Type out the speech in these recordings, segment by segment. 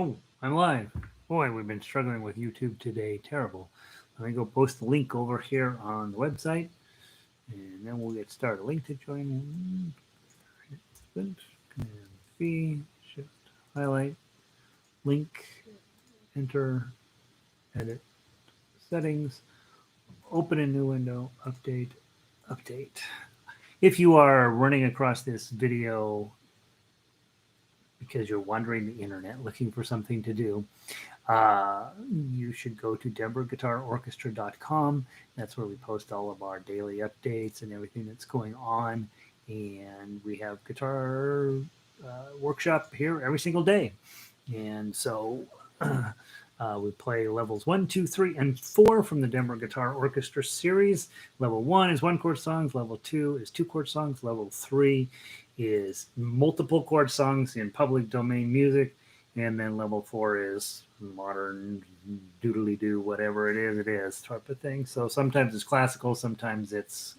Oh, I'm live. Boy, we've been struggling with YouTube today. Terrible. Let me go post the link over here on the website, and then we'll get started. Link to join in. Command V, Shift, highlight, link, enter, edit, settings, open a new window, update, update. If you are running across this video because you're wandering the internet looking for something to do, you should go to denverguitarorchestra.com. That's where we post all of our daily updates and everything that's going on. And we have guitar workshop here every single day. And so we play levels 1, 2, 3, and 4 from the Denver Guitar Orchestra series. Level 1 is one chord songs. Level 2 is two chord songs. Level 3 is multiple chord songs in public domain music. And then level 4 is modern doodly doo, whatever it is type of thing. So sometimes it's classical, sometimes it's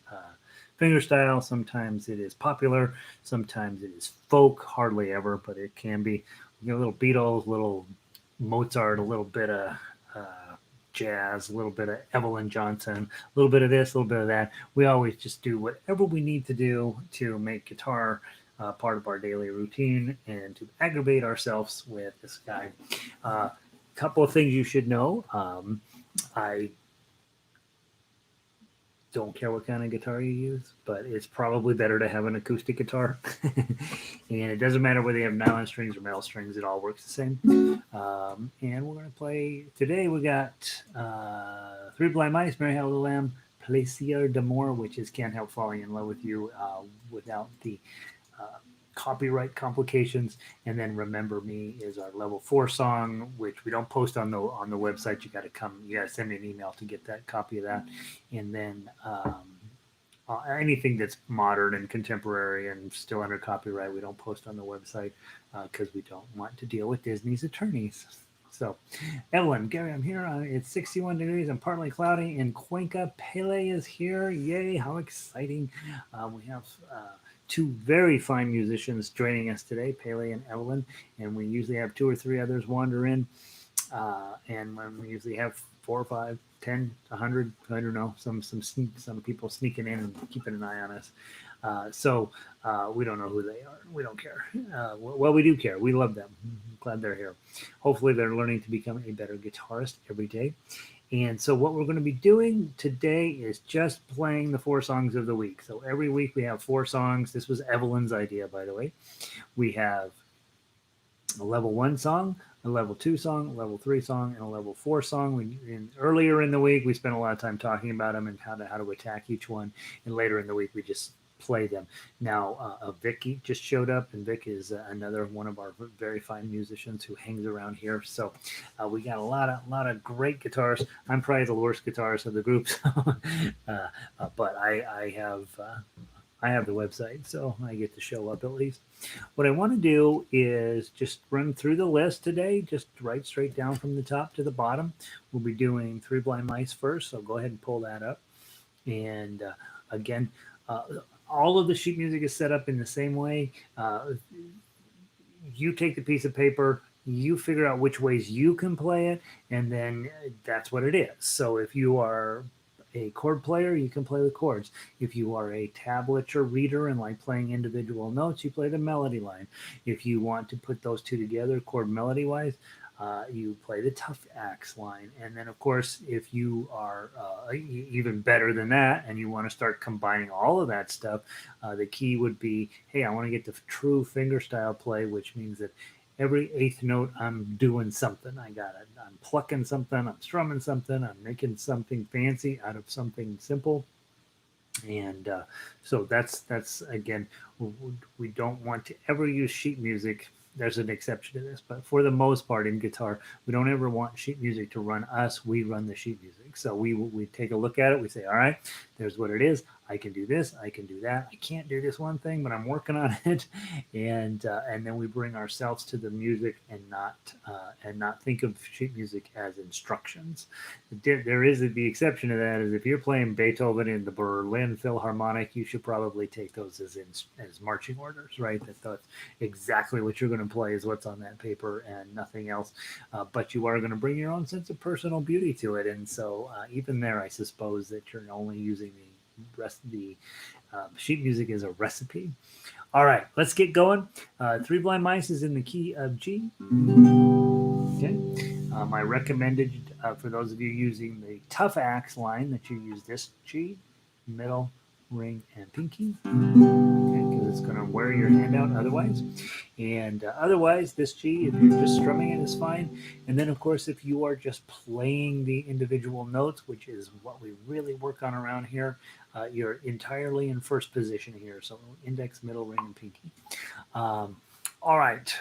fingerstyle, sometimes it is popular, sometimes it is folk, hardly ever, but it can be. A little Beatles, little Mozart, a little bit of jazz, a little bit of Evelyn Johnson, a little bit of this, a little bit of that. We always just do whatever we need to do to make guitar part of our daily routine and to aggravate ourselves with this guy. Couple of things you should know. I don't care what kind of guitar you use, but it's probably better to have an acoustic guitar. And it doesn't matter whether you have nylon strings or metal strings, it all works the same. And we're going to play today. We got Three Blind Mice, Mary Had a Little Lamb, Plaisir d'Amour, which is Can't Help Falling in Love with You without the copyright complications, and then Remember Me is our level 4 song, which we don't post on the website. You got to send me an email to get that copy of that. And then anything that's modern and contemporary and still under copyright, we don't post on the website because we don't want to deal with Disney's attorneys. So, Evelyn, Gary, I'm here. It's 61 degrees and partly cloudy in Cuenca. Pele is here. Yay, how exciting. We have two very fine musicians joining us today, Pele and Evelyn, and we usually have 2 or 3 others wander in. And when we usually have 4 or 5, 10, 100, I don't know, some people sneaking in and keeping an eye on us. So we don't know who they are. We don't care. Well, we do care. We love them. I'm glad they're here. Hopefully they're learning to become a better guitarist every day. And so what we're going to be doing today is just playing the 4 songs of the week. So every week we have 4 songs. This was Evelyn's idea, by the way. We have a level 1 song, a level 2 song, a level 3 song, and a level 4 song. Earlier in the week, we spent a lot of time talking about them and how to attack each one. And later in the week, we just play them. Now, Vicky just showed up, and Vic is another one of our very fine musicians who hangs around here. So we got a lot of great guitars. I'm probably the worst guitarist of the group, but I have the website, so I get to show up at least. What I want to do is just run through the list today, just right straight down from the top to the bottom. We'll be doing Three Blind Mice first, so go ahead and pull that up. And again, all of the sheet music is set up in the same way. You take the piece of paper, you figure out which ways you can play it, and then that's what it is. So if you are a chord player, you can play the chords. If you are a tablature reader and like playing individual notes, you play the melody line. If you want to put those two together, chord melody wise, you play the tough axe line. And then, of course, if you are even better than that and you want to start combining all of that stuff, the key would be, hey, I want to get the true fingerstyle play, which means that every 8th note I'm doing something. I'm plucking something, I'm strumming something, I'm making something fancy out of something simple. And so that's again, we don't want to ever use sheet music. There's an exception to this, but for the most part in guitar, we don't ever want sheet music to run us. We run the sheet music. So we take a look at it. We say, all right, there's what it is. I can do this, I can do that. I can't do this one thing, but I'm working on it. And then we bring ourselves to the music and not think of sheet music as instructions. There is the exception to that is if you're playing Beethoven in the Berlin Philharmonic, you should probably take those as marching orders, right? That's exactly what you're going to play is what's on that paper and nothing else. But you are going to bring your own sense of personal beauty to it, and so even there, I suppose that you're only using the sheet music as a recipe. All right, let's get going. Three Blind Mice is in the key of G. Okay. I recommended for those of you using the tough axe line that you use this G, middle, ring, and pinky. Okay, because it's going to wear your hand out otherwise. And otherwise, this G, if you're just strumming it, is fine. And then, of course, if you are just playing the individual notes, which is what we really work on around here, you're entirely in first position here. So index, middle, ring, and pinky. All right.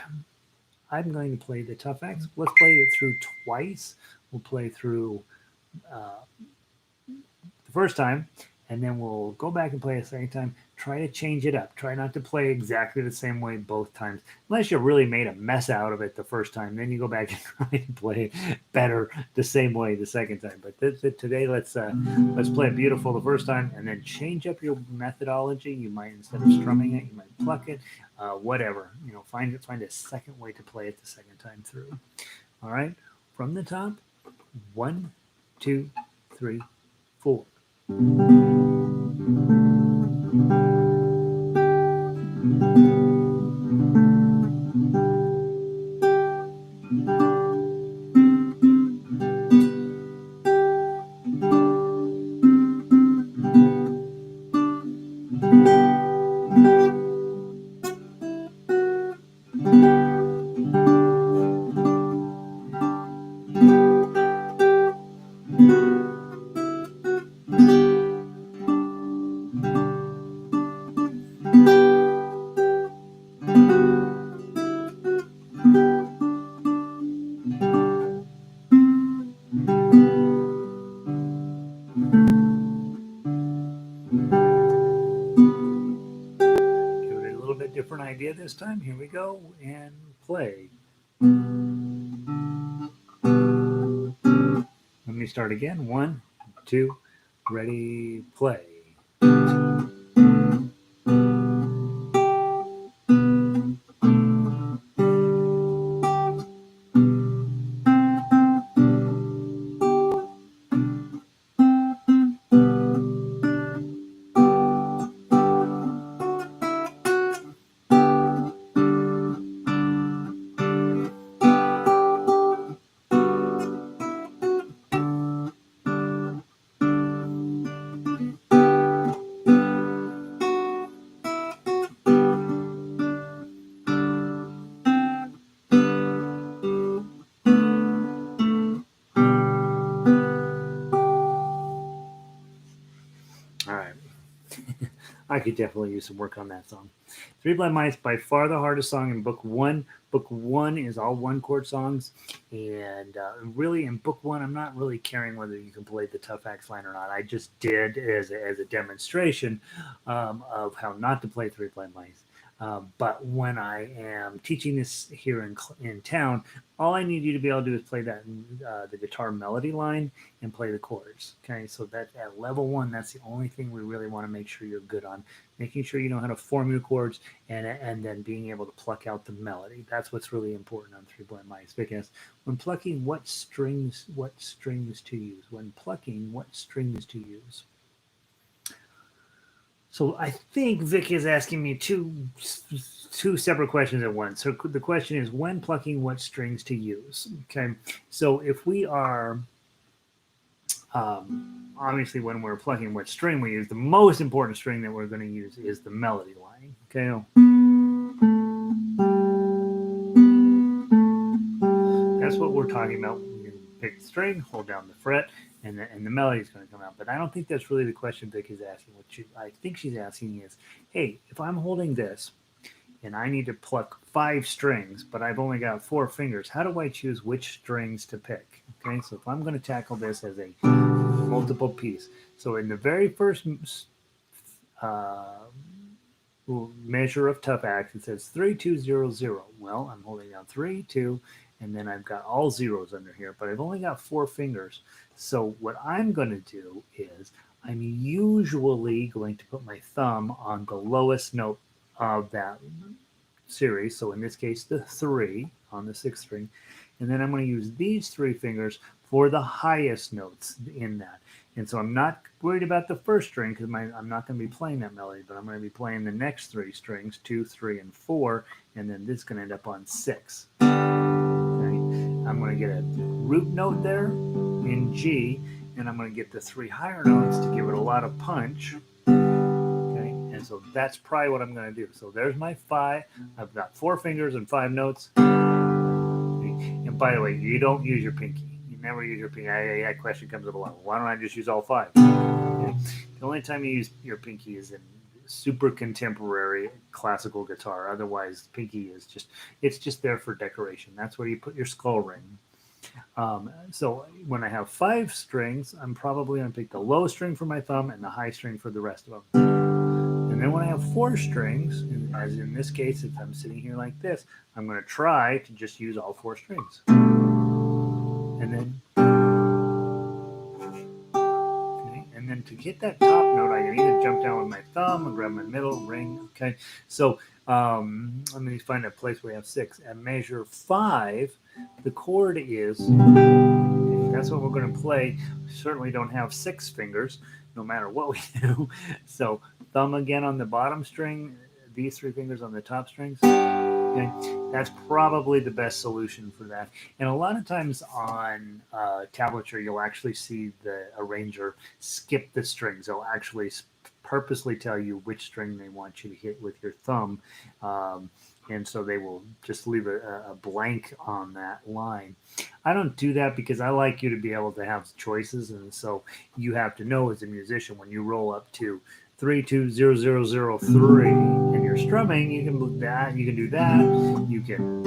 I'm going to play the tough axe. Let's play it through twice. We'll play through the first time, and then we'll go back and play a second time. Try to change it up. Try not to play exactly the same way both times, unless you really made a mess out of it the first time. Then you go back and try to play it better the same way the second time. But today, let's play it beautiful the first time, and then change up your methodology. You might, instead of strumming it, you might pluck it, whatever. Find a second way to play it the second time through. All right, from the top, 1, 2, 3, 4. Different idea this time. Here we go and play. Let me start again. 1, 2, ready, play. All right. I could definitely use some work on that song. Three Blind Mice, by far the hardest song in Book 1. Book 1 is all one-chord songs. And really, in Book 1, I'm not really caring whether you can play the tough axe line or not. I just did as a demonstration of how not to play Three Blind Mice. But when I am teaching this here in town, all I need you to be able to do is play that the guitar melody line and play the chords. Okay, so that at level 1, that's the only thing we really want to make sure you're good on. Making sure you know how to form your chords and then being able to pluck out the melody. That's what's really important on Three Blind Mice, because when plucking, what strings to use? When plucking, what strings to use? So I think Vic is asking me two separate questions at once. So the question is, when plucking, what strings to use? Okay, so if we are obviously when we're plucking, what string we use, the most important string that we're going to use is the melody line. Okay, that's what we're talking about. You pick the string, hold down the fret, and the melody is going to come out. But I don't think that's really the question Vic is asking. What I think she's asking is, hey, if I'm holding this and I need to pluck 5 strings, but I've only got 4 fingers, how do I choose which strings to pick? Okay, so if I'm going to tackle this as a multiple piece, So in the very first uh, measure of tough axe, it says 3-2-0-0. Well, I'm holding down 3, 2, and then I've got all zeros under here, but I've only got 4 fingers. So what I'm going to do is I'm usually going to put my thumb on the lowest note of that series. So in this case, the 3 on the 6th string. And then I'm going to use these 3 fingers for the highest notes in that. And so I'm not worried about the first string because I'm not going to be playing that melody, but I'm going to be playing the next 3 strings, 2, 3, and 4, and then this is going to end up on 6. Okay? I'm going to get a root note there in G, and I'm going to get the 3 higher notes to give it a lot of punch. Okay? And so that's probably what I'm going to do. So there's my 5. I've got 4 fingers and 5 notes. And by the way, you don't use your pinky. You never use your pinky. That question comes up a lot. Why don't I just use all 5? Okay? The only time you use your pinky is in super contemporary classical guitar. Otherwise, pinky is just there for decoration. That's where you put your skull ring. So when I have 5 strings, I'm probably going to pick the low string for my thumb and the high string for the rest of them. And then when I have 4 strings, as in this case, if I'm sitting here like this, I'm going to try to just use all 4 strings. And then, okay, and then to get that top note, I can either jump down with my thumb and grab my middle ring. Okay, so let me find a place where we have 6. At measure 5, the chord is, okay, that's what we're going to play. We certainly don't have 6 fingers, no matter what we do. So thumb again on the bottom string, these 3 fingers on the top strings. Okay, that's probably the best solution for that. And a lot of times on tablature, you'll actually see the arranger skip the strings. They'll actually purposely tell you which string they want you to hit with your thumb. And so they will just leave a blank on that line. I don't do that because I like you to be able to have choices. And so you have to know as a musician, when you roll up to 3-2-0-0-0-3 and you're strumming, you can do that, you can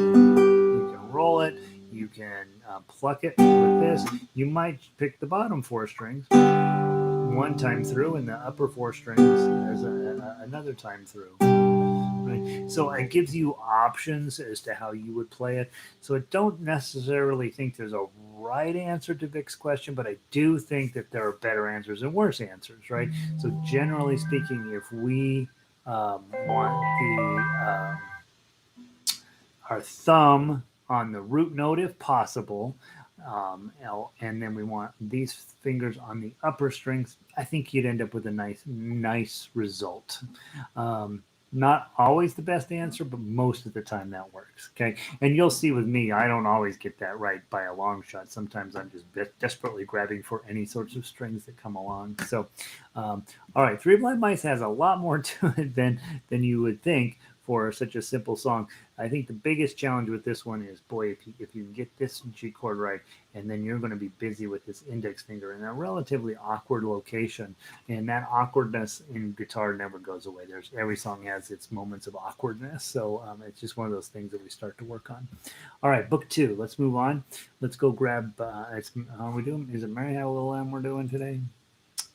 roll it, you can pluck it with this. You might pick the bottom 4 strings one time through and the upper 4 strings as another time through. Right? So it gives you options as to how you would play it. So I don't necessarily think there's a right answer to Vic's question, but I do think that there are better answers and worse answers, right? So generally speaking, if we want our thumb on the root note if possible, and then we want these fingers on the upper strings, I think you'd end up with a nice result. Not always the best answer, but most of the time that works. Okay. And you'll see with me, I don't always get that right by a long shot. Sometimes I'm just desperately grabbing for any sorts of strings that come along. So, all right. 3 Blind Mice has a lot more to it than you would think for such a simple song. I think the biggest challenge with this one is, boy, if you can get this G chord right, and then you're going to be busy with this index finger in a relatively awkward location, and that awkwardness in guitar never goes away. Every song has its moments of awkwardness, so it's just one of those things that we start to work on. All right, book 2. Let's move on. Let's go grab. How are we doing? Is it Mary Had a Little Lamb we're doing today?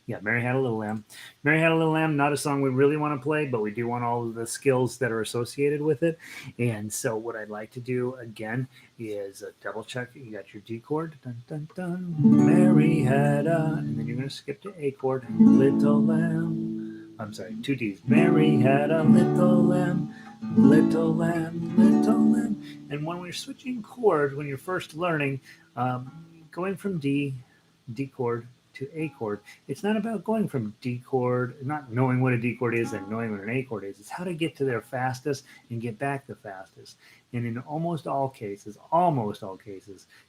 Yeah, Mary Had a Little Lamb. Mary Had a Little Lamb, not a song we really want to play, but we do want all of the skills that are associated with it. And so what I'd like to do, again, is double check. You got your D chord. Dun, dun, dun. Mary had a... And then you're going to skip to A chord. Little lamb. I'm sorry, 2 Ds. Mary had a little lamb. Little lamb, little lamb. And when we're switching chords, when you're first learning, going from D chord, to A chord, it's not about going from D chord, not knowing what a D chord is and knowing what an A chord is. It's how to get to there fastest and get back the fastest. And in almost all cases,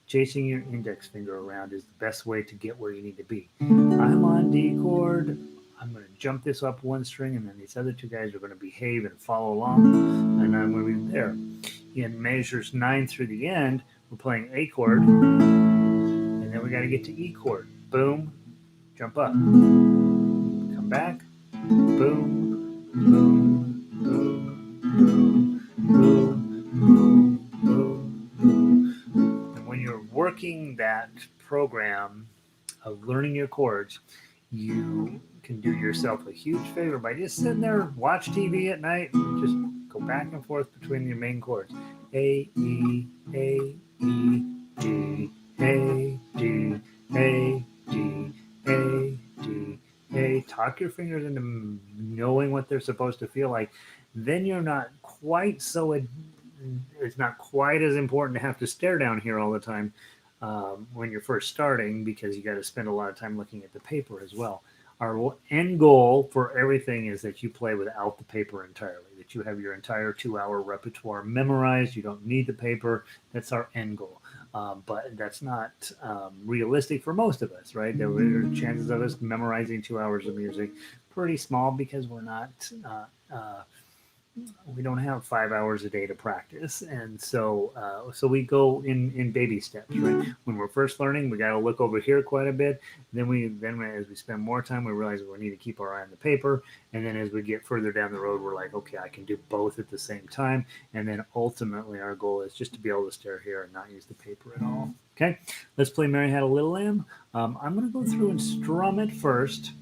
chasing your index finger around is the best way to get where you need to be. I'm on D chord. I'm going to jump this up 1 string, and then these other 2 guys are going to behave and follow along, and I'm going to be there. In measures 9 through the end, we're playing A chord, and then we got to get to E chord. Boom, jump up, come back, boom, boom, boom, boom, boom, boom, boom, boom. And when you're working that program of learning your chords, you can do yourself a huge favor by just sitting there, watch TV at night, and just go back and forth between your main chords. A, E, A, E, D, A, D, A, D, A, D, A. Talk your fingers into knowing what they're supposed to feel like. Then you're not quite so, it's not quite as important to have to stare down here all the time when you're first starting, because you got to spend a lot of time looking at the paper as well. Our end goal for everything is that you play without the paper entirely, that you have your entire 2-hour repertoire memorized. You don't need the paper. That's our end goal. But that's not realistic for most of us, right? There are chances of us memorizing 2 hours of music pretty small, because we're not we don't have 5 hours a day to practice, and so we go in baby steps, right? When we're first learning, we got to look over here quite a bit. Then as we spend more time, we realize we need to keep our eye on the paper, and then as we get further down the road, we're like, okay, I can do both at the same time. And then ultimately our goal is just to be able to stare here and not use the paper at all. Okay, let's play Mary Had a Little Lamb. I'm going to go through and strum it first.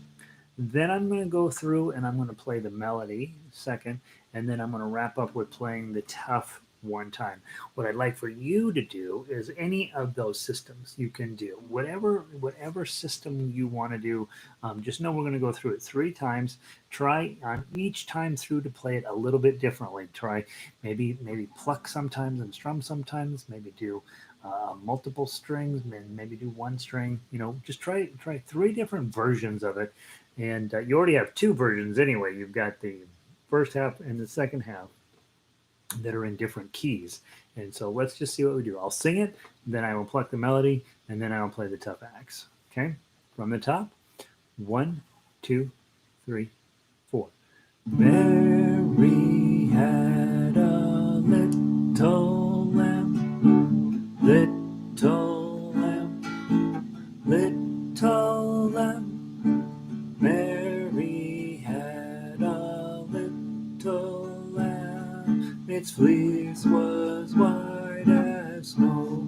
Then I'm going to go through and I'm going to play the melody second, and then I'm going to wrap up with playing the tough one time. What I'd like for you to do is any of those systems you can do, whatever system you want to do. Just know we're going to go through it 3 times. Try on each time through to play it a little bit differently. Try maybe pluck sometimes and strum sometimes. Maybe do multiple strings, and maybe do one string. Just try 3 different versions of it. And you already have 2 versions anyway. You've got the first half and the second half that are in different keys. And so let's just see what we do. I'll sing it, then I will pluck the melody, and then I will play the tough acts. Okay? From the top. 1, 2, 3, 4. Mary had a little lamb, little lamb, little lamb. Mary had a little lamb, its fleece was white as snow.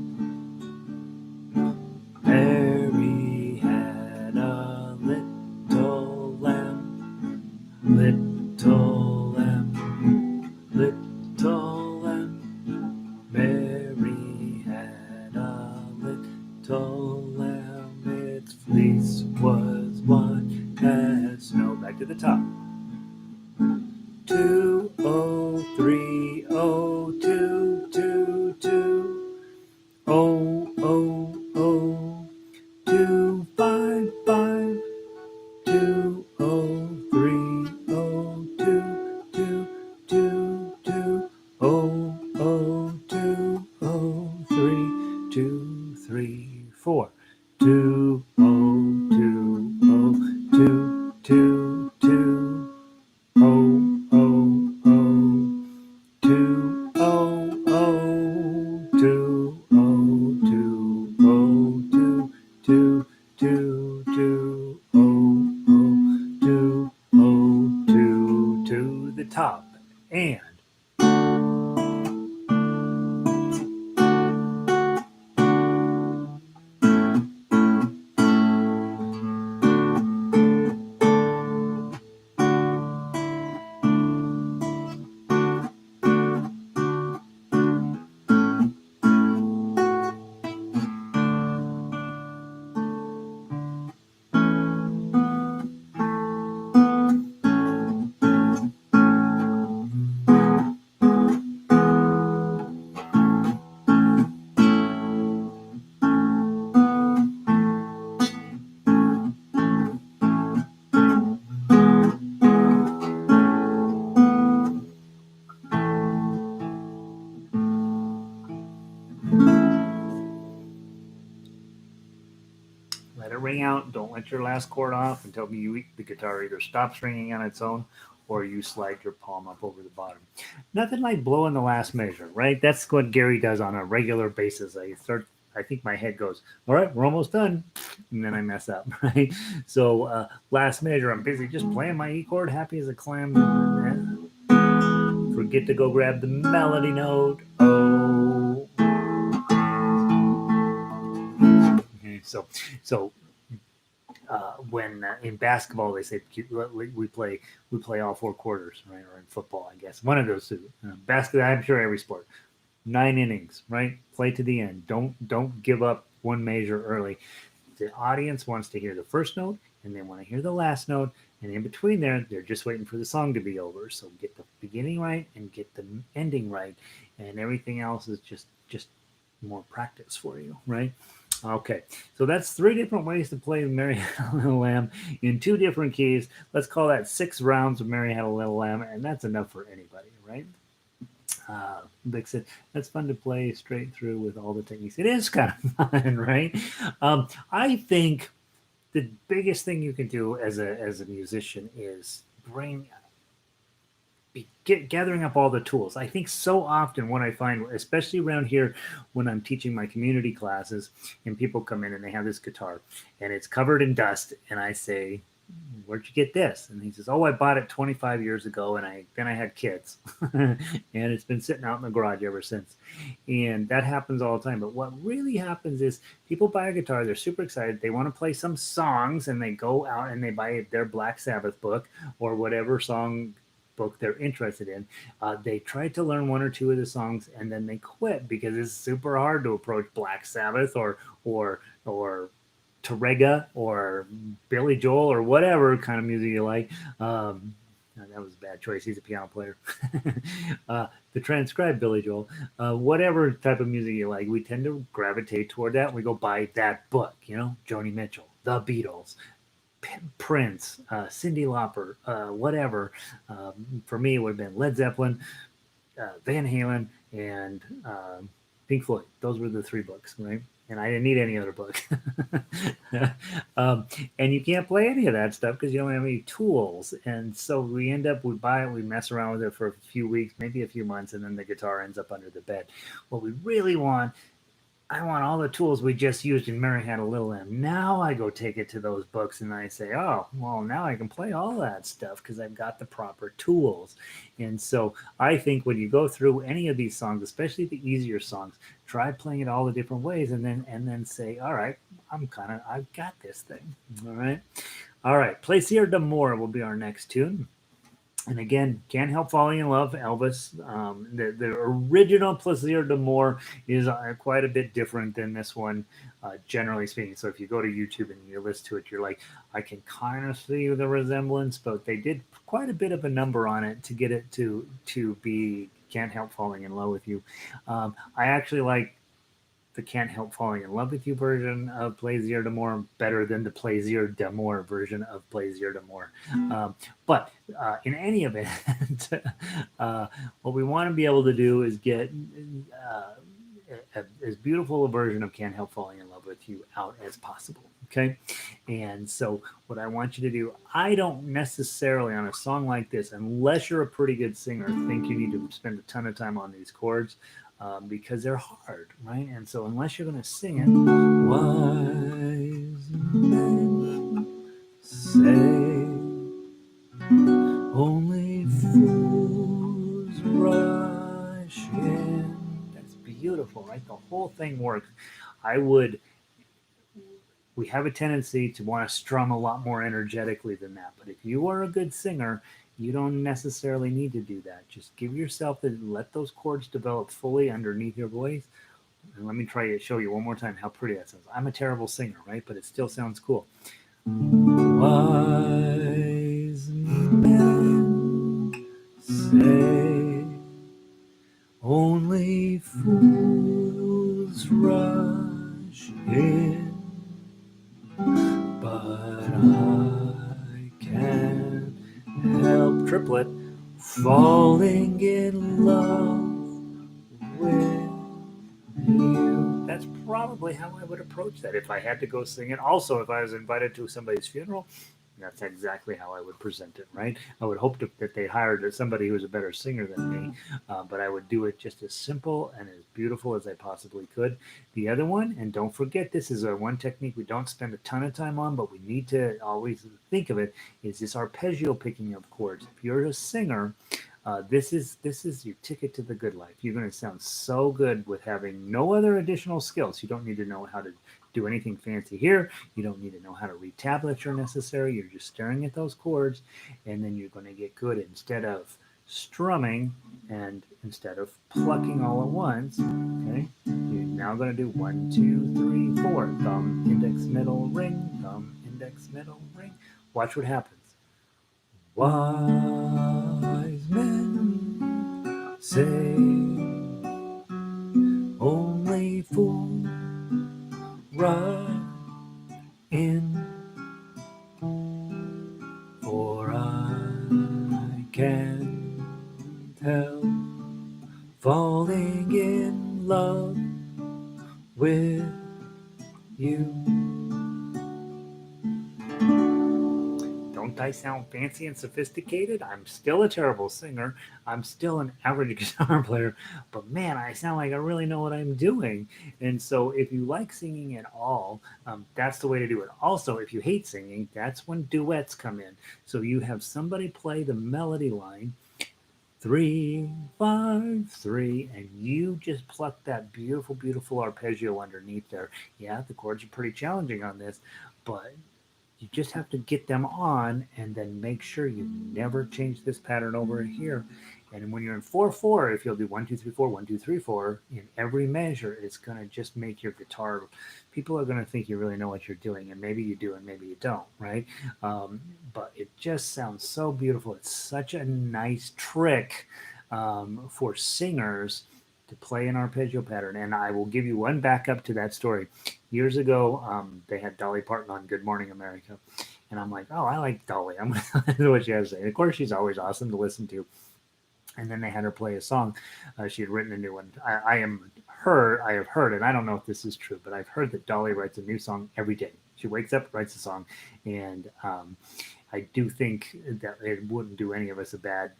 Mary had a little lamb, little lamb, little lamb. Mary had a little lamb, its fleece was white as snow. Back to the top. 2 0 3 0 2 2 2 0 0 0 2 5 5 2 0 3 0 2 2 2 2 0 0 2 0 3 2 3 4 2 0 2 0 2 2 2 0 0 0 2 0 0 2 0 2 0 2 2 2 2 0 0 2 0 2 to the top. And let it ring out. Don't let your last chord off until the guitar either stops ringing on its own or you slide your palm up over the bottom. Nothing like blowing the last measure, right? That's what Gary does on a regular basis. I think my head goes, all right, we're almost done. And then I mess up, right? So last measure, I'm busy just playing my E chord, happy as a clam. Forget to go grab the melody note. Oh. Okay, so when in basketball they say we play all four quarters, right? Or in football, I guess one of those two. Basketball, I'm sure every sport, 9 innings, right? Play to the end. Don't give up one measure early. The audience wants to hear the first note and they want to hear the last note, and in between there, they're just waiting for the song to be over. So get the beginning right and get the ending right, and everything else is just more practice for you, right? Okay, so that's 3 different ways to play Mary Had a Little Lamb in 2 different keys. Let's call that 6 rounds of Mary Had a Little Lamb, and that's enough for anybody, right? Vic said, that's fun to play straight through with all the techniques. It is kind of fun, right? I think the biggest thing you can do as a musician is gathering up all the tools. I think so often what I find, especially around here when I'm teaching my community classes and people come in and they have this guitar and it's covered in dust, and I say, where'd you get this? And he says, oh, I bought it 25 years ago, and then I had kids and it's been sitting out in the garage ever since. And that happens all the time. But what really happens is people buy a guitar, they're super excited, they want to play some songs, and they go out and they buy their Black Sabbath book or whatever song book they're interested in. They try to learn 1 or 2 of the songs, and then they quit because it's super hard to approach Black Sabbath or Tarrega or Billy Joel or whatever kind of music you like. That was a bad choice. He's a piano player. The transcribed Billy Joel, whatever type of music you like, we tend to gravitate toward that. We go buy that book, Joni Mitchell, The Beatles, Prince, Cyndi Lauper, whatever. For me, it would have been Led Zeppelin, Van Halen, and Pink Floyd. Those were the 3 books, right? And I didn't need any other book. And you can't play any of that stuff because you don't have any tools. And so we buy it, we mess around with it for a few weeks, maybe a few months, and then the guitar ends up under the bed. What we really want, I want all the tools we just used in Mary Had a Little Lamb. Now I go take it to those books and I say, oh, well, now I can play all that stuff because I've got the proper tools. And so I think when you go through any of these songs, especially the easier songs, try playing it all the different ways and then say, all right, I've got this thing. All right. All right. Plaisir d'Amour will be our next tune. And again, Can't Help Falling in Love, Elvis. The original Plaisir d'Amour is quite a bit different than this one, generally speaking. So if you go to YouTube and you listen to it, you're like, I can kind of see the resemblance, but they did quite a bit of a number on it to get it to be Can't Help Falling in Love with You. I actually like the Can't Help Falling in Love with You version of Plaisir d'Amour better than the Plaisir d'Amour version of Plaisir d'Amour. But in any event, what we want to be able to do is get as beautiful a version of Can't Help Falling in Love with You out as possible. Okay. And so what I want you to do, I don't necessarily on a song like this, unless you're a pretty good singer, think you need to spend a ton of time on these chords. Because they're hard, right? And so unless you're going to sing it, wise men say only fools rush in. That's beautiful, right? The whole thing works. We have a tendency to want to strum a lot more energetically than that. But if you are a good singer, you don't necessarily need to do that. Just give yourself let those chords develop fully underneath your voice. And let me try to show you one more time how pretty that sounds. I'm a terrible singer, right? But it still sounds cool. Wise men say only fools rush in, but I can't help triplet falling in love with you. That's probably how I would approach that if I had to go sing it. Also, if I was invited to somebody's funeral, that's exactly how I would present it, right? I would hope that they hired somebody who was a better singer than me, but I would do it just as simple and as beautiful as I possibly could. The other one, and don't forget, this is one technique we don't spend a ton of time on, but we need to always think of it, is this arpeggio picking of chords. If you're a singer, This is your ticket to the good life. You're going to sound so good with having no other additional skills. You don't need to know how to do anything fancy here. You don't need to know how to read tablature necessary. You're just staring at those chords, and then you're going to get good. Instead of strumming and instead of plucking all at once, okay, you're now going to do 1, 2, 3, 4. Thumb, index, middle, ring. Thumb, index, middle, ring. Watch what happens. Wise men say only fools ride in, for I can't help falling in love with you. Don't I sound fancy and sophisticated? I'm still a terrible singer. I'm still an average guitar player, but man, I sound like I really know what I'm doing. And so, if you like singing at all, that's the way to do it. Also, if you hate singing, that's when duets come in. So, you have somebody play the melody line 3, 5, 3, and you just pluck that beautiful, beautiful arpeggio underneath there. Yeah, the chords are pretty challenging on this, but you just have to get them on and then make sure you never change this pattern over here. And when you're in 4/4, if you'll do 1, 2, 3, 4, 1, 2, 3, 4 in every measure, it's going to just make your guitar. People are going to think you really know what you're doing, and maybe you do, and maybe you don't, right? But it just sounds so beautiful. It's such a nice trick for singers to play an arpeggio pattern. And I will give you one backup to that story. Years ago, they had Dolly Parton on Good Morning America. And I'm like, oh, I like Dolly. I'm going to listen to what she has to say. And of course, she's always awesome to listen to. And then they had her play a song. She had written a new one. I have heard, and I don't know if this is true, but I've heard that Dolly writes a new song every day. She wakes up, writes a song, and I do think that it wouldn't do any of us a bad.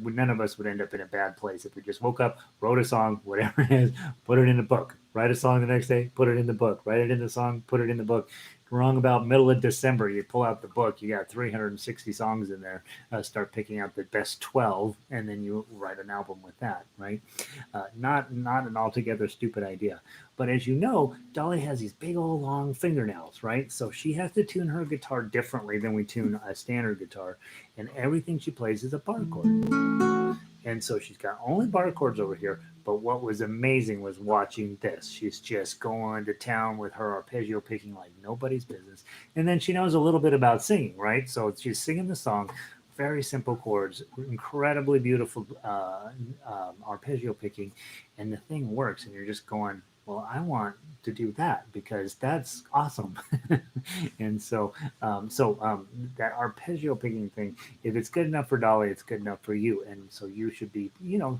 None of us would end up in a bad place if we just woke up, wrote a song, whatever it is, put it in a book. Write a song the next day, put it in the book. Write it in the song, put it in the book. Wrong about middle of December, you pull out the book, you got 360 songs in there. Start picking out the best 12, and then you write an album with that, right? Not an altogether stupid idea. But as you know, Dolly has these big old long fingernails, right? So she has to tune her guitar differently than we tune a standard guitar, and everything she plays is a bar chord. And so she's got only bar chords over here. But what was amazing was watching this. She's just going to town with her arpeggio picking like nobody's business. And then she knows a little bit about singing, right? So she's singing the song, very simple chords, incredibly beautiful arpeggio picking, and the thing works. And you're just going, well, I want to do that because that's awesome. And that arpeggio picking thing, if it's good enough for Dolly, it's good enough for you. And so you should be,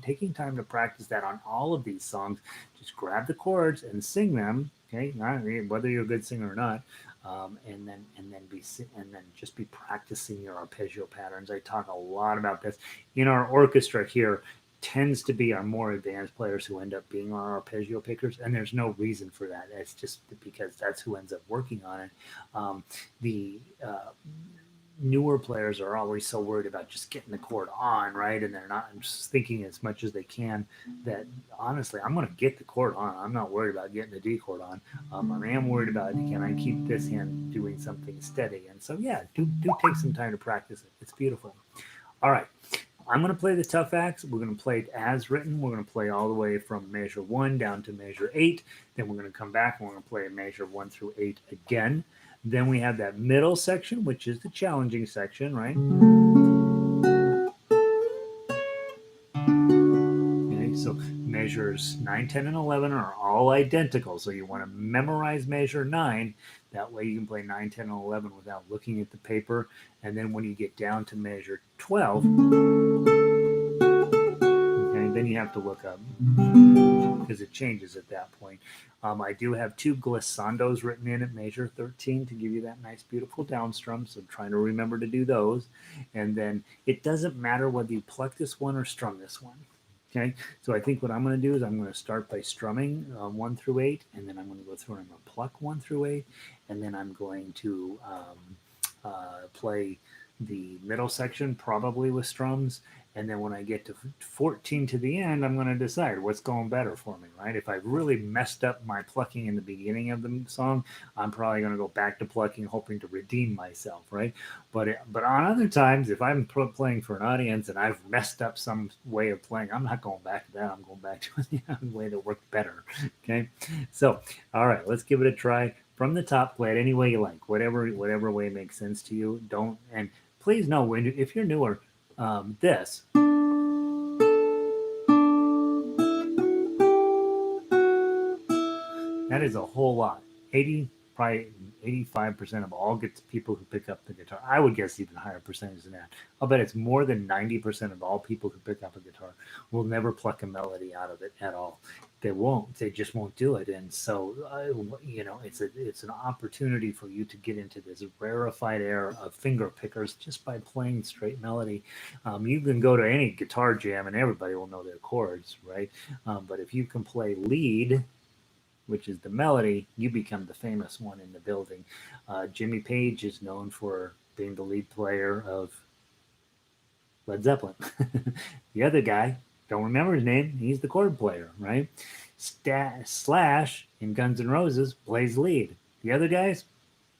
taking time to practice that on all of these songs. Just grab the chords and sing them. Okay, whether you're a good singer or not, and then just be practicing your arpeggio patterns. I talk a lot about this in our orchestra here. Tends to be our more advanced players who end up being our arpeggio pickers, and there's no reason for that. It's just because that's who ends up working on it. The newer players are always so worried about just getting the chord on, right? And they're not just thinking as much as they can that honestly, I'm going to get the chord on. I'm not worried about getting the D chord on. I am worried about can I keep this hand doing something steady? And so, yeah, do take some time to practice it. It's beautiful. All right. I'm going to play the tough acts. We're going to play it as written. We're going to play all the way from measure 1 down to measure 8. Then we're going to come back and we're going to play measure 1 through 8 again. Then we have that middle section, which is the challenging section, right? Okay, so measures 9, 10, and 11 are all identical. So you want to memorize measure 9. That way you can play 9, 10, and 11 without looking at the paper. And then when you get down to measure 12, then you have to look up because it changes at that point. I do have 2 glissandos written in at measure 13 to give you that nice, beautiful downstrum. So I'm trying to remember to do those. And then it doesn't matter whether you pluck this one or strum this one. Okay, so I think what I'm going to do is I'm going to start by strumming 1 through 8, and then I'm going to go through and I'm going to pluck 1 through 8, and then I'm going to play the middle section probably with strums, And then when I get to 14 to the end, I'm going to decide what's going better for me, right? If I've really messed up my plucking in the beginning of the song, I'm probably going to go back to plucking, hoping to redeem myself, right? But on other times, if I'm playing for an audience and I've messed up some way of playing, I'm not going back to that. I'm going back to the way that worked better. Okay, so all right, let's give it a try from the top. Play it any way you like, whatever way makes sense to you. Don't and please know when if you're newer, this. That is a whole lot. 80, probably 85% of all people who pick up the guitar. I would guess even higher percentage than that. I'll bet it's more than 90% of all people who pick up a guitar will never pluck a melody out of it at all. They won't. They just won't do it. And so, it's an opportunity for you to get into this rarefied air of finger pickers just by playing straight melody. You can go to any guitar jam and everybody will know their chords, right? But if you can play lead, which is the melody, you become the famous one in the building. Jimmy Page is known for being the lead player of Led Zeppelin. The other guy, don't remember his name, he's the chord player, right? Slash in Guns N' Roses plays lead. The other guys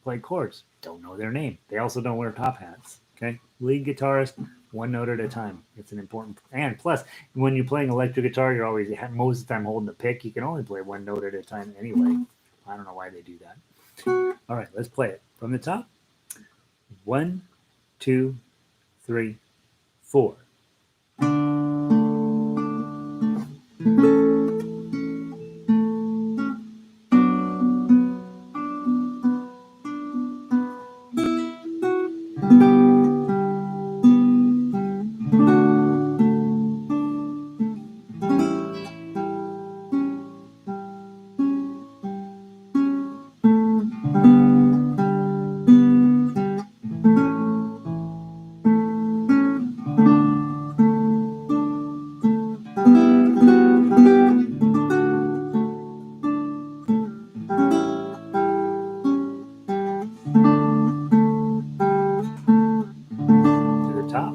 play chords, don't know their name. They also don't wear top hats, okay? Lead guitarist, one note at a time. It's an important, and plus, when you're playing electric guitar, you're always most of the time holding the pick. You can only play one note at a time anyway. I don't know why they do that. All right, let's play it from the top. 1, 2, 3, 4. To the top.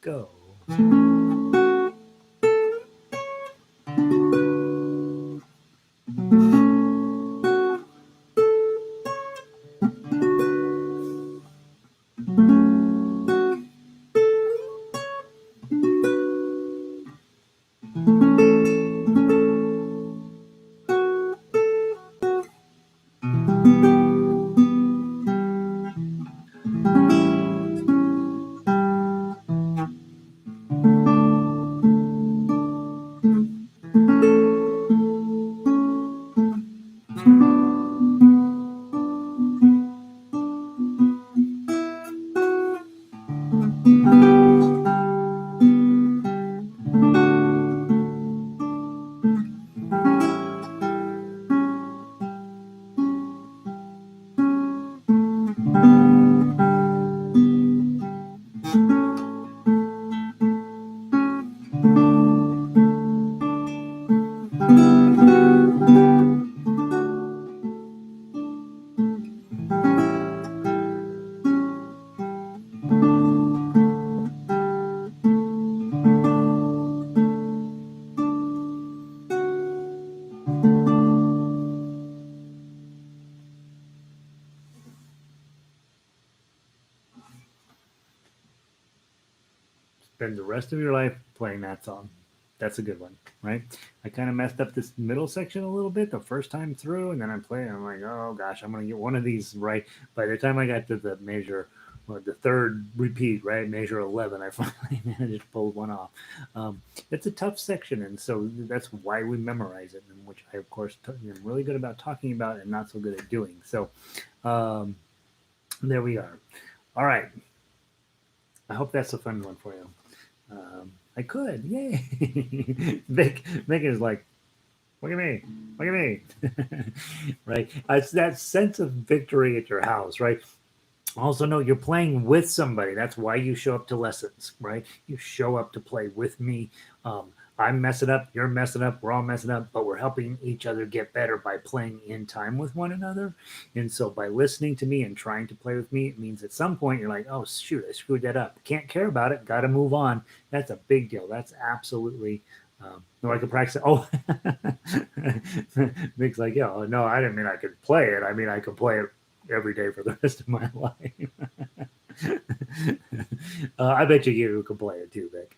Go. Spend the rest of your life playing that song. That's a good one, right? I kind of messed up this middle section a little bit the first time through, and then I'm playing. I'm like, oh gosh, I'm gonna get one of these right. By the time I got to the measure the third repeat, right? Measure 11. I finally managed to pull one off. It's a tough section, and so that's why we memorize it, and which I, of course, am really good about talking about and not so good at doing. So there we are. All right. I hope that's a fun one for you. I could. Yay. Megan is like, look at me. Look at me. Right? It's that sense of victory at your house, right? Also know you're playing with somebody. That's why you show up to lessons, right? You show up to play with me. I'm messing up, you're messing up, we're all messing up, but we're helping each other get better by playing in time with one another. And so by listening to me and trying to play with me, it means at some point you're like, oh, shoot, I screwed that up. Can't care about it. Got to move on. That's a big deal. That's absolutely. No, I could practice. Oh, Nick's like, yeah, no, I didn't mean I could play it. I mean, I could play it every day for the rest of my life. I bet you could play it too, Vic.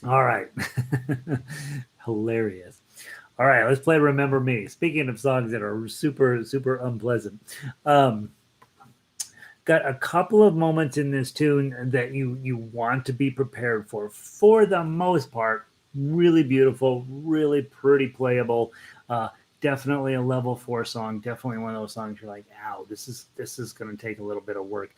All right. Hilarious. All right, let's play Remember Me. Speaking of songs that are super, super unpleasant. Got a couple of moments in this tune that you want to be prepared for. For the most part, really beautiful, really pretty playable. Definitely a level 4 song. Definitely one of those songs you're like, ow, this is going to take a little bit of work.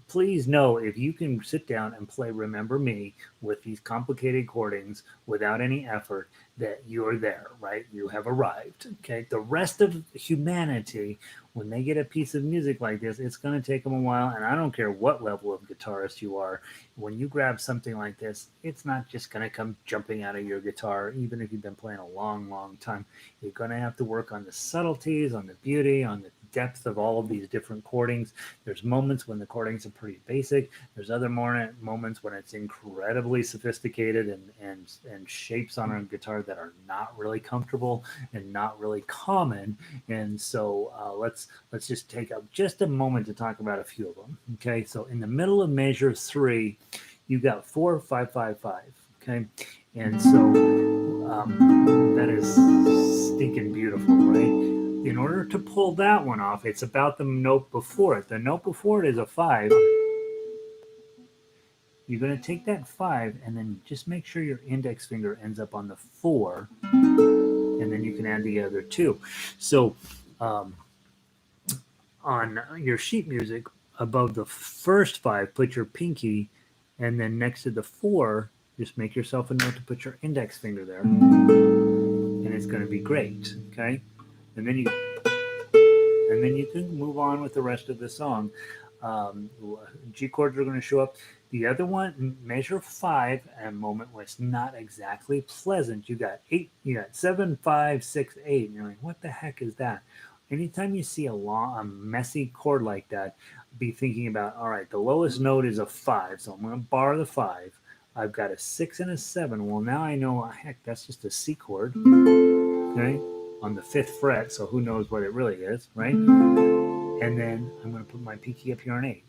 Please know if you can sit down and play Remember Me with these complicated chordings without any effort, that you're there, right? You have arrived. Okay. The rest of humanity, when they get a piece of music like this, it's going to take them a while. And I don't care what level of guitarist you are. When you grab something like this, it's not just going to come jumping out of your guitar, even if you've been playing a long, long time. You're going to have to work on the subtleties, on the beauty, on the depth of all of these different chordings. There's moments when the chordings are pretty basic. There's other moments when it's incredibly sophisticated and shapes on a guitar that are not really comfortable and not really common. And so let's just take up just a moment to talk about a few of them. Okay, so in the middle of measure 3, you got 4, 5, 5, 5. Okay, and so that is stinking beautiful, right? In order to pull that one off, it's about the note before it. The note before it is a 5. You're going to take that 5 and then just make sure your index finger ends up on the 4, and then you can add the other 2. So on your sheet music, above the first 5, put your pinky, and then next to the 4, just make yourself a note to put your index finger there, and it's going to be great. Okay, and then you can move on with the rest of the song. G chords are going to show up. The other one, measure 5, a moment where it's not exactly pleasant. You got 8, you got 7, 5, 6, 8, and you're like, what the heck is that? Anytime you see a messy chord like that, be thinking about, all right, the lowest note is a 5, so I'm going to bar the 5. I've got a 6 and a 7. Well, now I know, heck, that's just a C chord, okay, on the 5th fret, so who knows what it really is, right? And then I'm going to put my pinky up here on 8.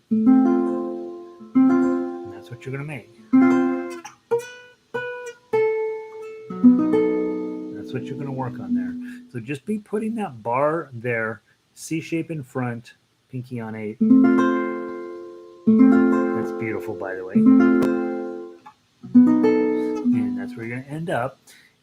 And that's what you're going to make. That's what you're going to work on there. So just be putting that bar there, C shape in front, pinky on 8. That's beautiful, by the way. And that's where you're going to end up.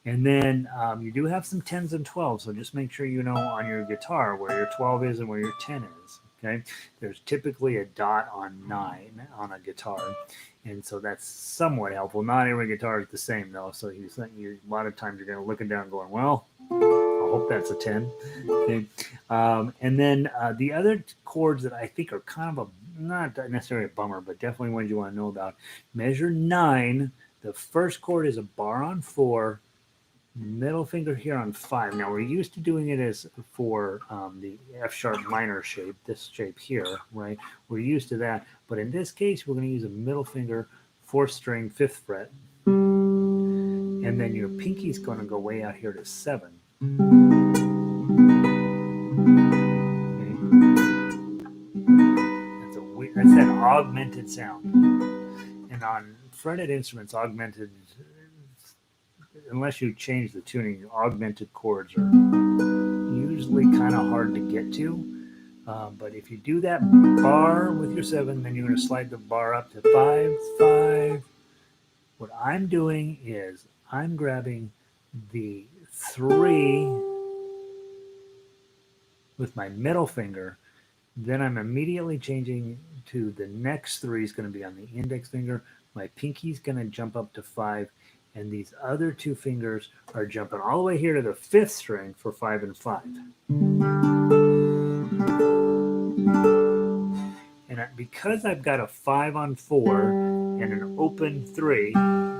And then you do have some 10s and 12s, so just make sure you know on your guitar where your 12 is and where your 10 is. Okay, there's typically a dot on 9 on a guitar, and so that's somewhat helpful. Not every guitar is the same though, so a lot of times you're going to looking down going, well, I hope that's a 10. Okay, and then the other chords that I think are kind of not necessarily a bummer, but definitely ones you want to know about. Measure 9. The first chord is a bar on 4. Middle finger here on 5. Now we're used to doing it as for the F sharp minor shape, this shape here, right? We're used to that, but in this case, we're going to use a middle finger, 4th string, 5th fret, and then your pinky's going to go way out here to 7. Okay. That's that augmented sound, and on fretted instruments, augmented. Unless you change the tuning, augmented chords are usually kind of hard to get to. But if you do that bar with your 7, then you're going to slide the bar up to 5, 5. What I'm doing is I'm grabbing the 3 with my middle finger. Then I'm immediately changing to the next 3 is going to be on the index finger. My pinky's going to jump up to 5. And these other 2 fingers are jumping all the way here to the 5th string for 5 and 5. And because I've got a 5 on 4 and an open 3,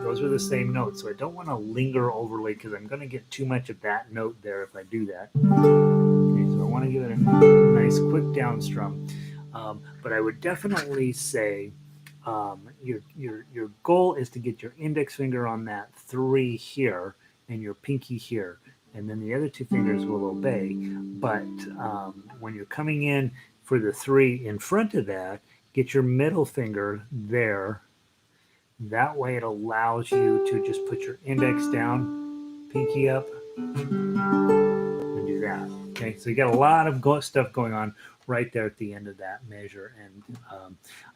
those are the same notes. So I don't want to linger overly because I'm going to get too much of that note there if I do that. Okay, so I want to give it a nice quick down strum. But I would definitely say your goal is to get your index finger on that 3 here and your pinky here. And then the other 2 fingers will obey. But when you're coming in for the 3 in front of that, get your middle finger there. That way it allows you to just put your index down, pinky up, and do that. Okay, so you got a lot of stuff going on right there at the end of that measure. And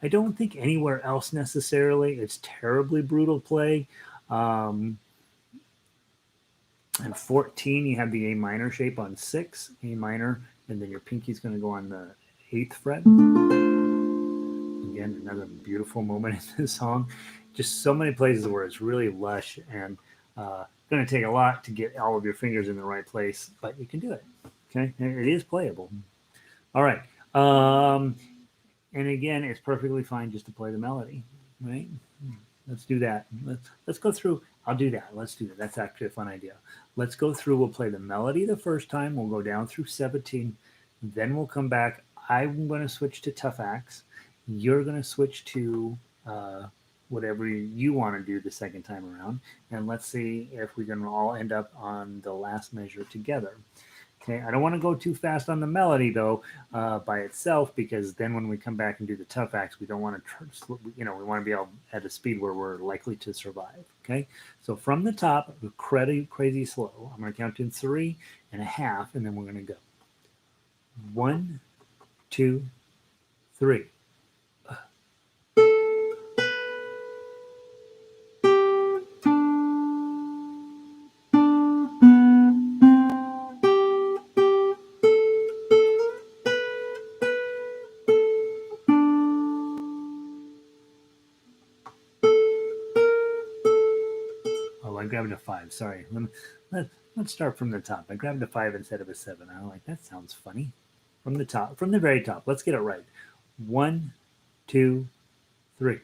I don't think anywhere else necessarily it's terribly brutal play. And 14, you have the A minor shape on 6, A minor, and then your pinky's going to go on the 8th fret. Again, another beautiful moment in this song. Just so many places where it's really lush and going to take a lot to get all of your fingers in the right place, but you can do it. Okay, and it is playable. All right. And again, it's perfectly fine just to play the melody, right? Let's do that. Let's go through. I'll do that. Let's do that. That's actually a fun idea. Let's go through. We'll play the melody the first time. We'll go down through 17. Then we'll come back. I'm going to switch to tough acts. You're going to switch to whatever you want to do the second time around. And let's see if we can all end up on the last measure together. Okay, I don't want to go too fast on the melody though by itself, because then when we come back and do the tough acts, we don't want to, we want to be able at a speed where we're likely to survive. Okay, so from the top, crazy slow. I'm going to count in 3.5, and then we're going to go 1, 2, 3. I grabbed a 5. Sorry. Let's start from the top. I grabbed a 5 instead of a 7. I'm like, that sounds funny. From the top, from the very top. Let's get it right. 1, 2, 3.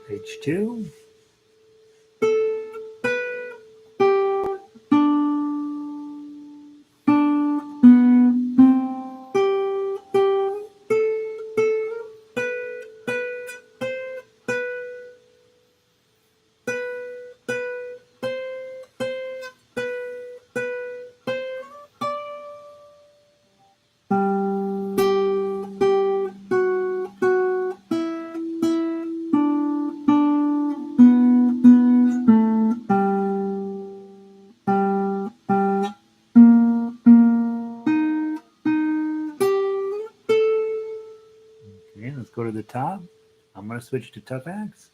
Page 2. Okay, let's go to the top. I'm going to switch to tough acts.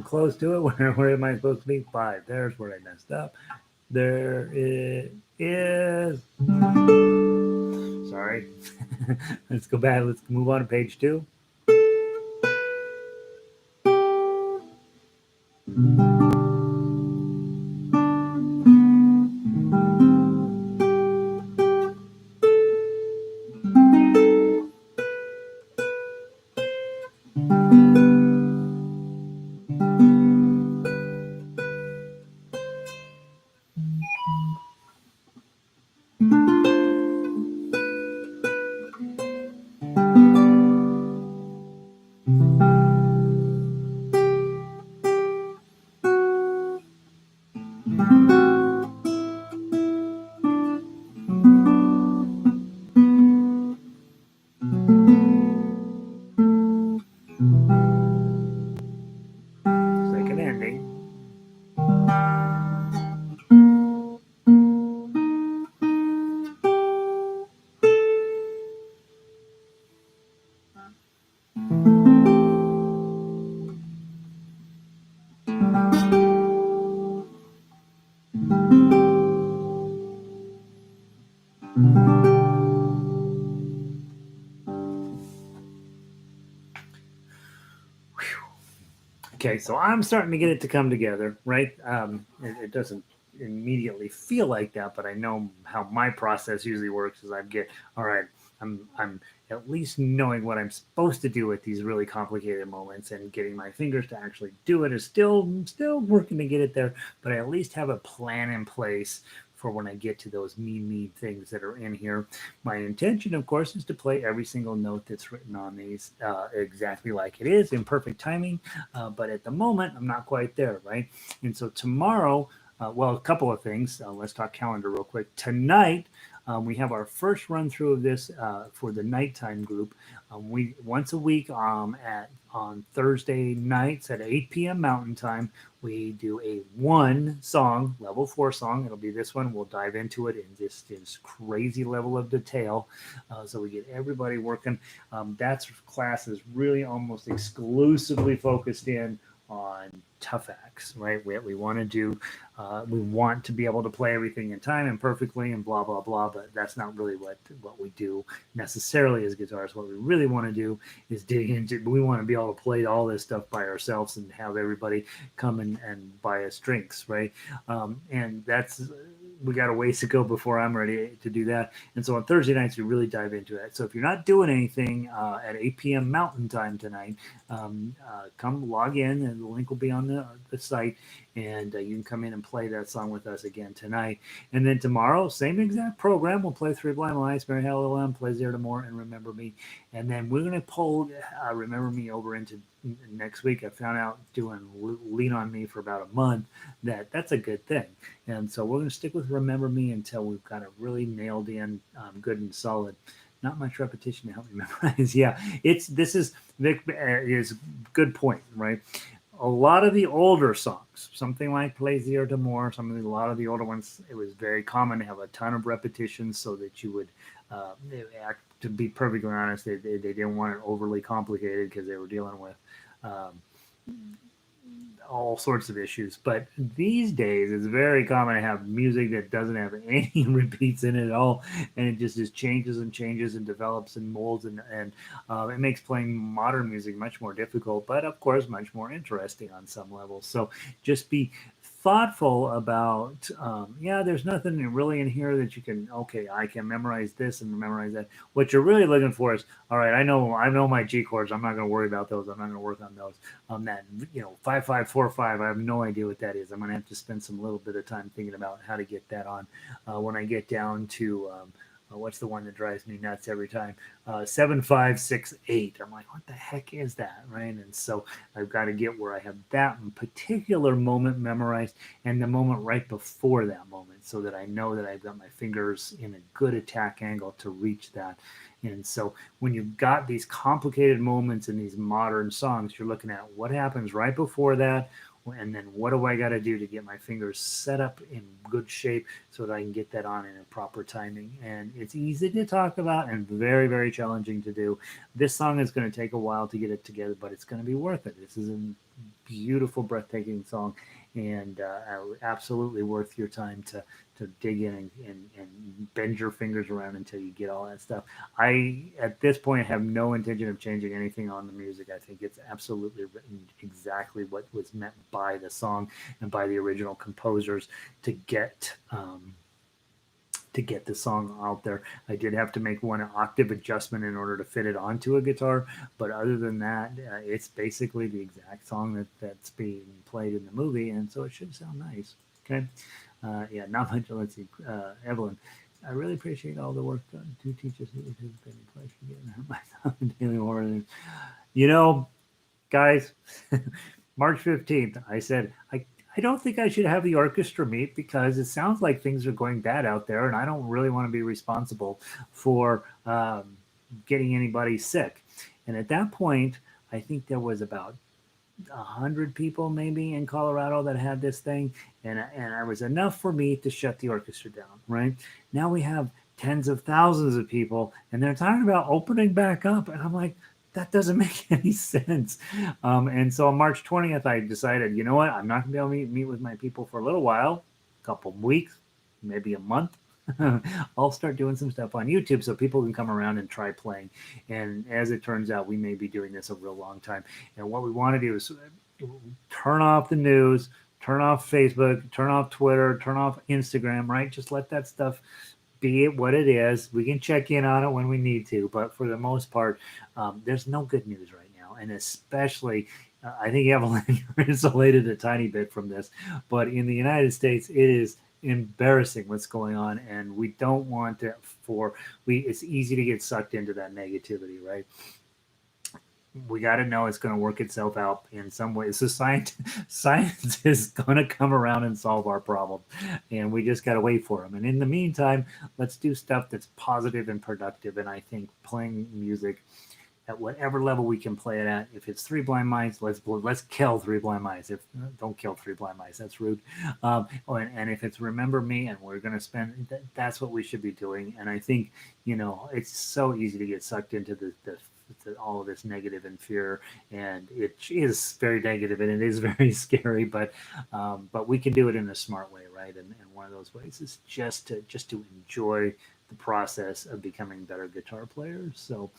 close to it. Where am I supposed to be? 5. There's where I messed up. There it is. Sorry. Let's go back. Let's move on to page 2. Second ending. Okay, so I'm starting to get it to come together, right? It doesn't immediately feel like that, but I know how my process usually works. Is I get, all right, I'm at least knowing what I'm supposed to do at these really complicated moments, and getting my fingers to actually do it is still working to get it there. But I at least have a plan in place for when I get to those mean things that are in here. My intention, of course, is to play every single note that's written on these exactly like it is in perfect timing. But at the moment, I'm not quite there, right? And so tomorrow, well, a couple of things. Let's talk calendar real quick. Tonight, we have our first run through of this for the nighttime group. We once a week on Thursday nights at 8 p.m. Mountain Time. We do a one song, level 4 song. It'll be this one. We'll dive into it in this crazy level of detail. So we get everybody working. That class is really almost exclusively focused in on tough acts, right? We want to do, we want to be able to play everything in time and perfectly and blah, blah, blah, but that's not really what we do necessarily as guitarists. What we really want to do is dig into, we want to be able to play all this stuff by ourselves and have everybody come and buy us drinks, right? And that's, we got a ways to go before I'm ready to do that. And so on Thursday nights, we really dive into that. So if you're not doing anything at 8 p.m. Mountain Time tonight, come log in, and the link will be on the site, and you can come in and play that song with us again tonight. And then tomorrow, same exact program. We'll play Three Blind Mice, Mary Hell LM, Plaisir to More, and Remember Me. And then we're going to pull Remember Me over into next week. I found out doing Lean on Me for about a month that's a good thing. And so we're going to stick with Remember Me until we've got it really nailed in, good and solid. Not much repetition to help me memorize. Yeah, this is Vic is good point, right? A lot of the older songs, something like Plaisir to More, a lot of the older ones, it was very common to have a ton of repetitions so that you would, to be perfectly honest, they didn't want it overly complicated because they were dealing with all sorts of issues. But these days, it's very common to have music that doesn't have any repeats in it at all, and it just changes and changes and develops and molds, and it makes playing modern music much more difficult, but of course much more interesting on some levels. So just be thoughtful about there's nothing really in here that you can, okay, I can memorize this and memorize that. What you're really looking for is, all right, I know my G chords, I'm not going to worry about those, I'm not going to work on those. That 5-5-4-5, I have no idea what that is. I'm going to have to spend some little bit of time thinking about how to get that on. When I get down to what's the one that drives me nuts every time? 7-5-6-8. I'm like, what the heck is that, right? And so I've got to get where I have that particular moment memorized and the moment right before that moment, so that I know that I've got my fingers in a good attack angle to reach that. And so when you've got these complicated moments in these modern songs, you're looking at what happens right before that, and then what do I got to do to get my fingers set up in good shape so that I can get that on in a proper timing. And it's easy to talk about and very, very challenging to do. This song is going to take a while to get it together, but it's going to be worth it. This is a beautiful, breathtaking song, and absolutely worth your time to dig in and bend your fingers around until you get all that stuff. I, at this point, have no intention of changing anything on the music. I think it's absolutely written exactly what was meant by the song and by the original composers to get. To get the song out there. I did have to make one octave adjustment in order to fit it onto a guitar, but other than that, it's basically the exact song that's being played in the movie, and so it should sound nice. Okay, yeah, not much. Let's see, Evelyn. I really appreciate all the work done to teach us. It has been a pleasure getting my thumb daily more. You know, guys, March 15th, I said, I don't think I should have the orchestra meet because it sounds like things are going bad out there, and I don't really want to be responsible for getting anybody sick. And at that point, I think there was about 100 people maybe in Colorado that had this thing, and it was enough for me to shut the orchestra down. Right now, we have tens of thousands of people, and they're talking about opening back up, and I'm like, that doesn't make any sense. And so on March 20th, I decided, you know what, I'm not going to be able to meet with my people for a little while, a couple weeks, maybe a month. I'll start doing some stuff on YouTube so people can come around and try playing. And as it turns out, we may be doing this a real long time. And what we want to do is turn off the news, turn off Facebook, turn off Twitter, turn off Instagram, right? Just let that stuff be it what it is. We can check in on it when we need to, but for the most part, there's no good news right now. And especially, I think Evelyn, you're insulated a tiny bit from this, but in the United States, it is embarrassing what's going on, and we don't want to it's easy to get sucked into that negativity, right? We got to know it's going to work itself out in some way. So science is going to come around and solve our problem, and we just got to wait for them. And in the meantime, let's do stuff that's positive and productive. And I think playing music at whatever level we can play it at. If it's Three Blind Mice, let's kill Three Blind Mice. If don't kill Three Blind Mice, that's rude. And if it's Remember Me, and we're going to spend, that's what we should be doing. And I think it's so easy to get sucked into all of this negative and fear, and it is very negative and it is very scary. But we can do it in a smart way, right? And one of those ways is just to enjoy the process of becoming better guitar players. So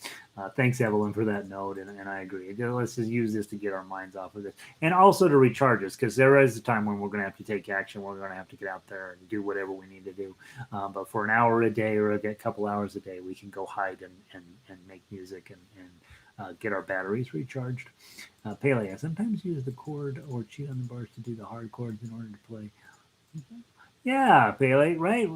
thanks, Evelyn, for that note. And I agree. Let's just use this to get our minds off of this, and also to recharge us, because there is a time when we're going to have to take action. We're going to have to get out there and do whatever we need to do. But for an hour a day or a couple hours a day, we can go hide and make music and get our batteries recharged. Pele, I sometimes use the chord or cheat on the bars to do the hard chords in order to play. Yeah, Pele, right?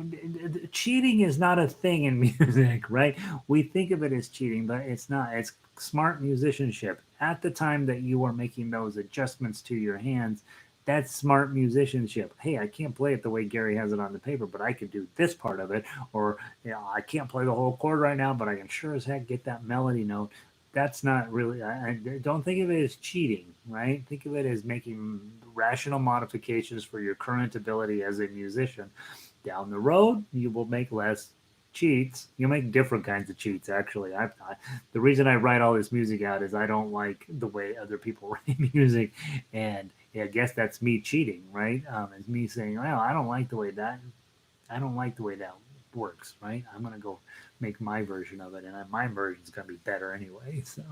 Cheating is not a thing in music, right? We think of it as cheating, but it's not. It's smart musicianship. At the time that you are making those adjustments to your hands, that's smart musicianship. Hey, I can't play it the way Gary has it on the paper, but I could do this part of it. Or, I can't play the whole chord right now, but I can sure as heck get that melody note. That's not really, I don't think of it as cheating, right? Think of it as making rational modifications for your current ability as a musician. Down the road, you will make less cheats. You'll make different kinds of cheats, actually. The reason I write all this music out is I don't like the way other people write music. And I guess that's me cheating, right? It's me saying, well, I don't like the way that works, right? I'm going to go make my version of it, and my version is going to be better anyway. So,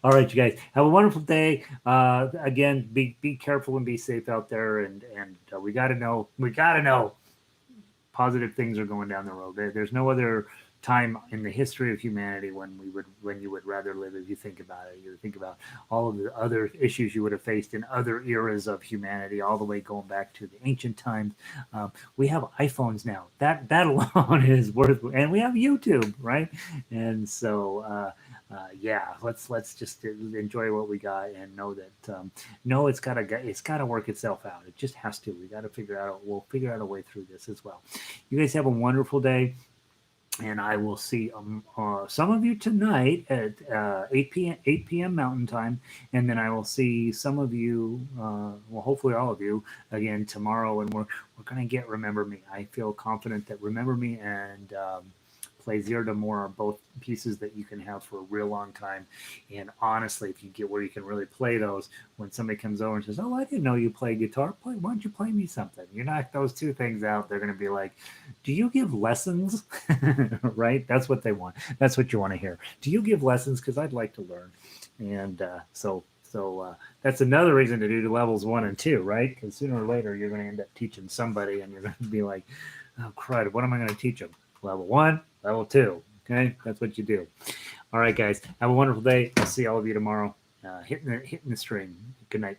all right, you guys have a wonderful day. Again, be careful and be safe out there, and we got to know positive things are going down the road. There's no other time in the history of humanity when you would rather live. If you think about it, you think about all of the other issues you would have faced in other eras of humanity, all the way going back to the ancient times. We have iPhones now. That alone is worth, and we have YouTube, right? And so yeah, let's just enjoy what we got, and know that no, it's gotta work itself out. It just has to. We got to figure out. We'll figure out a way through this as well. You guys have a wonderful day. And I will see some of you tonight at 8 p.m. Mountain Time, and then I will see some of you, well, hopefully all of you, again tomorrow. And we're going to get Remember Me. I feel confident that Remember Me and Plaisir d'Amour are both pieces that you can have for a real long time. And honestly, if you get where you can really play those, when somebody comes over and says, "Oh, I didn't know you played guitar. Why don't you play me something?" You knock those two things out, they're going to be like, "Do you give lessons?" Right? That's what they want. That's what you want to hear. Do you give lessons? Because I'd like to learn. And so that's another reason to do levels 1 and 2, right? Because sooner or later you're going to end up teaching somebody, and you're going to be like, "Oh, crud, what am I going to teach them? Level 1, level 2." Okay, that's what you do. All right, guys, have a wonderful day. I'll see all of you tomorrow. Hitting the string. Good night.